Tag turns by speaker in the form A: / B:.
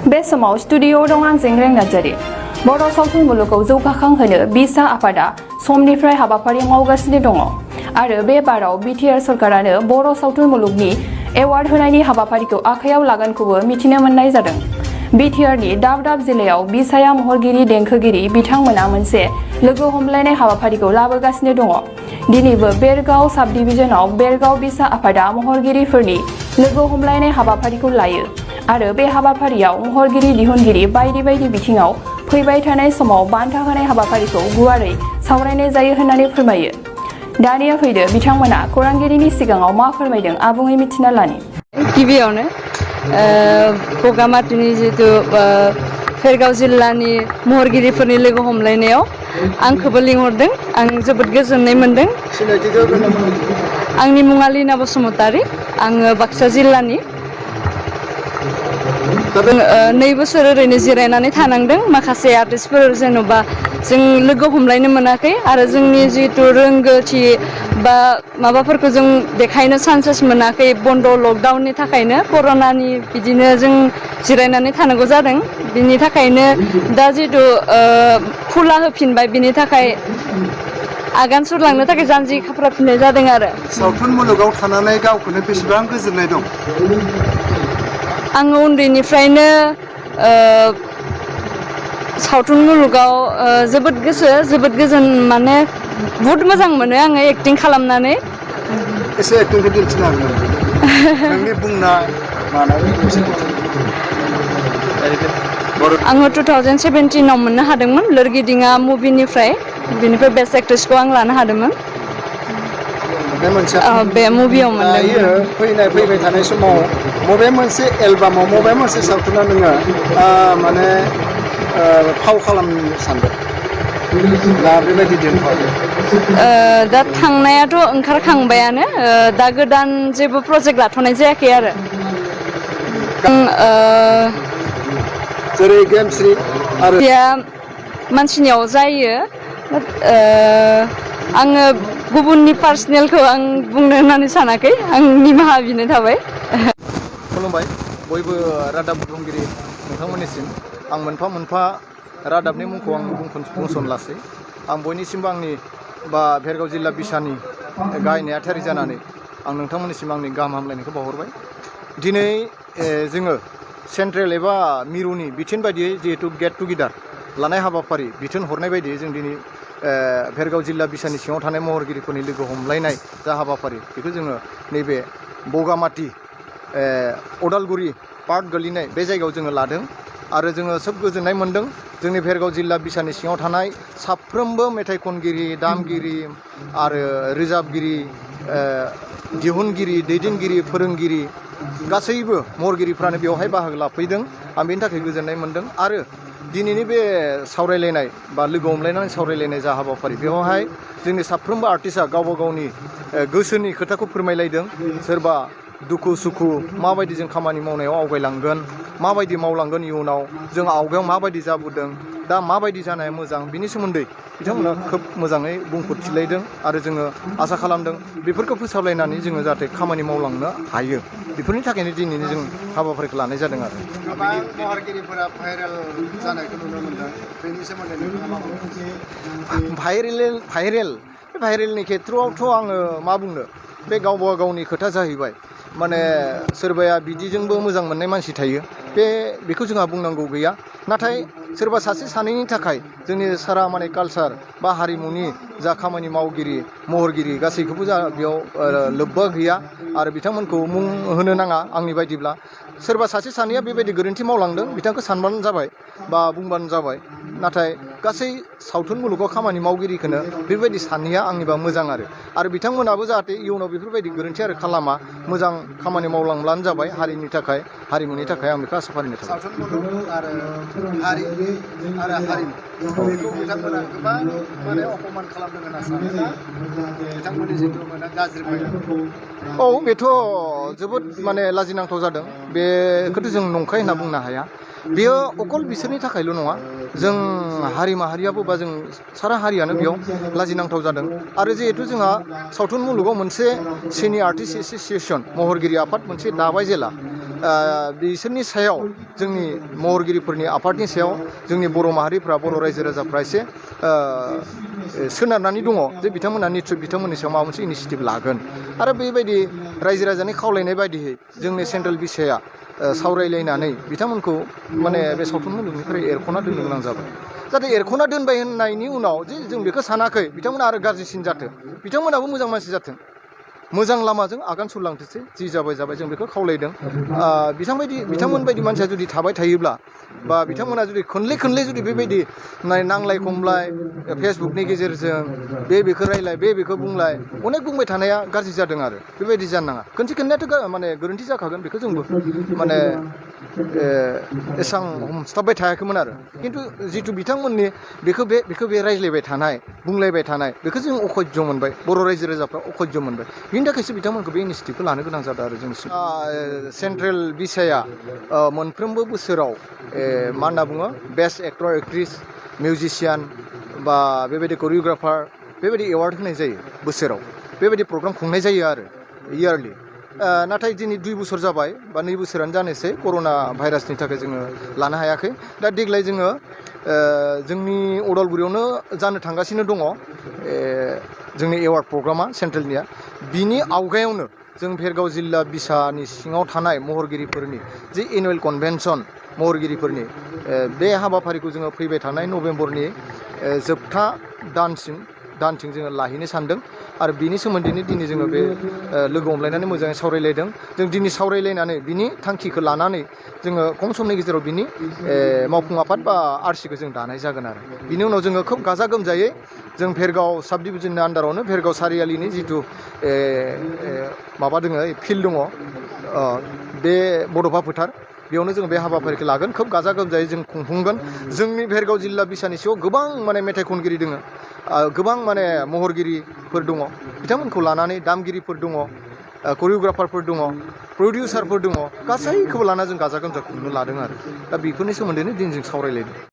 A: बे समाव स्टुडिअ दं आं जेंग्रें नार्जारि। बर' सावथुन मुलुगखौ जौगाखांहोनो बिसा आफादा समनिफ्राय हाबाफारि मावगासिनो दङ आरो बे बाराव बिटिआर सरकारानो बर' सावथुन मुलुगनि एवार्ड होनायनि हाबाफारिखौ आखायाव लागोनखौबो मिथिनो मोननाय जादों। बिटिआरनि दाब दाब जिल्लायाव बिसाया महरगिरि देंखोगिरि बिथांमोना मोनसे लोगो हमलायनाय हाबाफारिखौ लाबोगासिनो दङ। दिनैबो बेरगाव साब डिभिजनाव बेरगाव बिसा आफादा महरगिरिफोरनि लोगो हमलायनाय हाबाफारिखौ लायो आरो बे हाबाफारियाव महरगिरि दिहुनगिरि बायदि बायदि बिथिङाव फैबाय थानाय समाव बान्था होनाय हाबाफारिखौ गुवारै सावरायनाय जायो होननानै फोरमायो। दानिया फैदो बिथांमोना खौरांगिरिनि सिगाङाव मा फोरमायदों आबुङै मिथिना लानि।
B: गिबियावनो बगामातिनि जितु भेरगाव जिल्लानि महरगिरिफोरनि लोगो हमलायनायाव आंखौबो लिंहरदों। आं जोबोद गोजोननाय मोनदों। आंनि मुङा लिना बसुमतारी। आङो बाक्सा जिल्लानि। 2 बोसोर ओरैनो जिरायनानै थानांदों। माखासे आर्टिस्टफोर जेन'बा जों लोगो हमलायनो मोनाखै आरो जोंनि जितु रोंगौथि बा माबाफोरखौ जों देखायनो चान्सेस मोनाखै बन्द' लकडाउननि थाखायनो कर'नानि बिदिनो जों जिरायनानै थानांगौ जादों। बिनि थाखायनो दा जितु खुला होफिनबाय बिनि थाखाय आगान सुरलांनो थाखाय जानजि खाफ्राफिननाय जादों आरो।
C: सावथुन मुलुगाव थानानै गावखौनो बेसेबां गोजोननाय दं?
B: आङो उन्दैनिफ्रायनो सावथुन मुलुगाव जोबोद गोसो जोबोद गोजोन माने बुहुद मोजां मोनो आङो एक्टिं खालामनानै।
C: एसे एक्टिंखौ दिन्थिनो हागोन नोंनि बुंनाय मानाय
B: आङो 2017आव मोननो हादोंमोन लोरगिदिङा मुभिनिफ्राय। बिनिफ्राय बेस्ट एक्ट्रेसखौ आं लानो हादोंमोन।
C: बे मोनसे
B: बे मुभियाव मोनदों।
C: फैबाय थानाय समाव बबे मोनसे एलबामाव बबे मोनसे सावथुनाव नोङो माने फाव खालामनो सानदों दा बेबायदि दोनथ'वाखै?
B: दा थांनायाथ' ओंखारखांबायानो। दा गोदान जेबो प्रजेक्ट लाथ'नाय जायाखै आरो।
C: जेरै गेमस्रि आरो
B: मानसिनियाव जायो। आङो गुबुननि पार्सनेलखौ आं बुंनो होननानै सानाखै। आं निमाहा बिनाय थाबाय।
D: खुलुमबाय बयबो रादाब बुथुमगिरि नोंथांमोननिसिम। आं मोनफा मोनफा रादाबनि मुंखौ आं बुंसनलासै। आं बयनिसिमबो आंनि भेरगाव जिल्ला बिसानि गाहाय नेहाथारि जानानै आं नोंथांमोननिसिम आंनि गाहाम हामलायनायखौ बावहरबाय। दिनै जोङो सेन्ट्रेल एबा मिरुनि बिथोन बायदियै जिहेतु गेट टुगेदार लानाय हाबाफारि बिथोन हरनाय बायदियै जों दिनै भेरगाव जिल्ला बिसानि सिङाव थानाय महरगिरिफोरनि लोगो हमलायनाय जा हाबाफारि बेखौ जोङो नैबे बगामाति अदालगुरि पार्ट गोलैनाय बे जायगायाव जोङो लादों आरो जोङो सोब गोजोननाय मोन्दों। जोंनि भेरगाव जिल्ला बिसानि सिङाव थानाय साफ्रोमबो मेथाइ खनगिरि दामगिरि आरो रोजाबगिरि दिहुनगिरि दैदेनगिरि फोरोंगिरि गासैबो महरगिरिफ्रानो बेवहाय बाहागो लाफैदों। आं बेनि थाखाय गोजोननाय मोन्दों। आरो दिनैनि बे सावरायलायनाय बा लोगो हमलायनानै सावरायलायनाय जा हाबाफारि बेवहाय जोंनि साफ्रोमबो आर्टिस्टआ गावबा गावनि गोसोनि खोथाखौ फोरमायलायदों। सोरबा दुखु सुखु माबायदि जों खामानि मावनायाव आवगायलांगोन, माबायदि मावलांगोन इयुनाव, जों आवगायाव माबायदि जाबोदों, दा माबायदि जानाया मोजां, बिनि सोमोन्दै बिथांमोना खोब मोजाङै बुंफोरथिलायदों आरो जोङो आसा खालामदों बेफोरखौ फोसावलायनानै जोङो जाहाथे खामानि मावलांनो हायो। बेफोरनि थाखायनो दिनैनो जों हाबाफारिखौ लानाय जादों आरो।
C: गोबां महरगिरिफोरा भाइरेल जानायखौ नुनो मोनदों। बेनि सोमोन्दै नोंथाङा भाइरेलनि खेथ्रआवथ' आङो मा बुंनो, बे गावबा गावनि खोथा जाहैबाय। माने सोरबाया बिदिजोंबो मोजां मोननाय मानसि थायो, बेखौ जोंहा बुंनांगौ गैया। नाथाय सोरबा सासे सानैनि थाखाय जोंनि सारा माने कालसार बा हारिमुनि जा खामानि मावगिरि महरगिरि गासैखौबो बेयाव लोब्बा गैया आरो बिथांमोनखौ मुं होनो नाङा। आंनि बायदिब्ला सोरबा सासे सानैया बेबायदि गोरोन्थि मावलांदों, बिथांखौ सानबानो जाबाय बा बुंबानो जाबाय। नाथाय गासै सावथुन मुलुगाव खामानि मावगिरिखौनो बेबायदि सानैया आंनिबा मोजां आरो बिथांमोनाबो जाहाथे इयुनाव बेफोरबायदि गोरोन्थि आरो खालामा, मोजां खामानि मावलांब्लानो जाबाय हारिनि थाखाय हारिमुनि थाखाय। आं बेखौ आसा फारिनाय थाबाय। सावथुन मुलुग आरो हारिमु बेखौ बिथांमोना गोबां माने अपमान खालामदों होनना सानोना बिथांमोननि जिथु माने गाज्रि फायदा?
D: औ, बेथ' जोबोद माने लाजिनांथाव जादों। बेखौथ' जों नंखाय होनना बुंनो हाया। बेयो अकल बिसोरनि थाखायल' नङा, जों हारि माहारियाबो बा जों सारा हारियानो बेयाव लाजिनांथाव जादों। आरो जिहेथु जोंहा सावथुन मुलुगाव मोनसे सिनि आर्टिस्ट एस'सियेसन महरगिरि आफाद मोनसे दाबाय जेला,
C: बिसोरनि सायाव जोंनि महरगिरिफोरनि आफादनि सायाव जोंनि बर' माहारिफ्रा बर' रायजो राजाफ्रा एसे सोनारनानै दङ जे बिथांमोना निस्सय बिथांमोननि सायाव माबा मोनसे इनिसियेटिभ लागोन आरो बेबायदि रायजो राजानि खावलायनाय बायदियै जोंनि सेन्ट्रेल बिसाया सावरायलायनानै बिथांमोनखौ माने बे सावथुन मुलुगनिफ्राय एरख'ना दोननो गोनां जाबाय जाहाथे एरख'ना दोनबाय होननायनि उनाव जे जों बेखौ सानाखै बिथांमोना आरो गाज्रिसिन जाथों बिथांमोनाबो मोजां मानसि जाथों मोजां लामाजों आगान सुरलांथोंसै जि जाबाय जों बेखौ खावलायदों बिथांमोन बायदि मानसिया जुदि थाबाय थायोब्ला बा बिथांमोना जुदि खनले जुदि बेबायदि नांलाय खमलाय फेसबुकनि गेजेरजों बेखौ रायलाय बेखौ बुंलाय अनेक बुंबाय थानाया गाज्रि जादों आरो बेबायदि जानो नाङा खनसेयाथ' माने गोरोन्थि जाखागोन बेखौ जोंबो माने एसां हमस्लाबबाय थायाखैमोन आरो खिन्थु जिथु बिथांमोननि बेखौ बे रायज्लायबाय थानाय बुंलायबाय थानाय बेखौ जों अखयज' मोनबाय बर' रायजो राजाफ्रा अखयज' मोनबाय बिनि थाखायसो बिथांमोनखौ बे इनिसियेटिभखौ लानो गोनां जादों आरो जों सेन्ट्रेल बिसाया मोनफ्रोमबो बोसोराव मा होनना बुङो बेस्ट एक्टर एक्ट्रिस मिउजिशियान बा बेबायदि करिय'ग्राफार बेबायदि एवार्ड होनाय जायो बोसोराव बेबायदि प्रग्राम खुंनाय जायो आरो इयारलि नाथाय दिनै 2 बोसोर जाबाय बा 2 बोसोरानो जानोसै कर'ना भाइरासनि थाखाय जोङो लानो हायाखै दा देग्लाय जोङो जोंनि अदालगुरियावनो जानो थांगासिनो दङ जोंनि एवार्ड प्रग्रामा सेन्ट्रेलनिया बिनि आवगायावनो जों भेरगाव जिल्ला बिसानि सिङाव थानाय महरगिरिफोरनि जे एनुवेल कनभेनसन महरगिरिफोरनि बे हाबाफारिखौ जोङो फैबाय थानाय नभेम्बरनि जोबथा दानथिं जोङो लाहैनो सानदों आरो बिनि सोमोन्दैनो दिनै जोङो बे लोगो हमलायनानै मोजाङै सावरायलायदों जों दिनै सावरायलायनानै बिनि थांखिखौ लानानै जोङो खम समनि गेजेराव बिनि मावफुं आफाद बा आरसिखौ जों दानाय जागोन आरो बिनि उनाव जोङो खोब गाजा गोमजायै जों भेरगाव साब डिभिजननि आन्दारावनो भेरगाव सारियालिनि जिथु माबा दङ फिल्ड दङ बे बड'फा फोथार बेयावनो जों बे हाबाफारिखौ लागोन खोब गाजा गोमजायै जों खुंफुंगोन जोंनि भेरगाव जिल्ला बिसानि सिङाव गोबां माने मेथाइ खनगिरि दङ गोबां माने महरगिरिफोर दङ बिथांमोनखौ लानानै दामगिरिफोर दङ करिय'ग्राफारफोर दङ प्रडिउसारफोर दङ गासैखौबो लाना जों गाजा गोमजा खुंनो लादों आरो दा बेफोरनि सोमोन्दैनो दिनै जों सावरायलायदों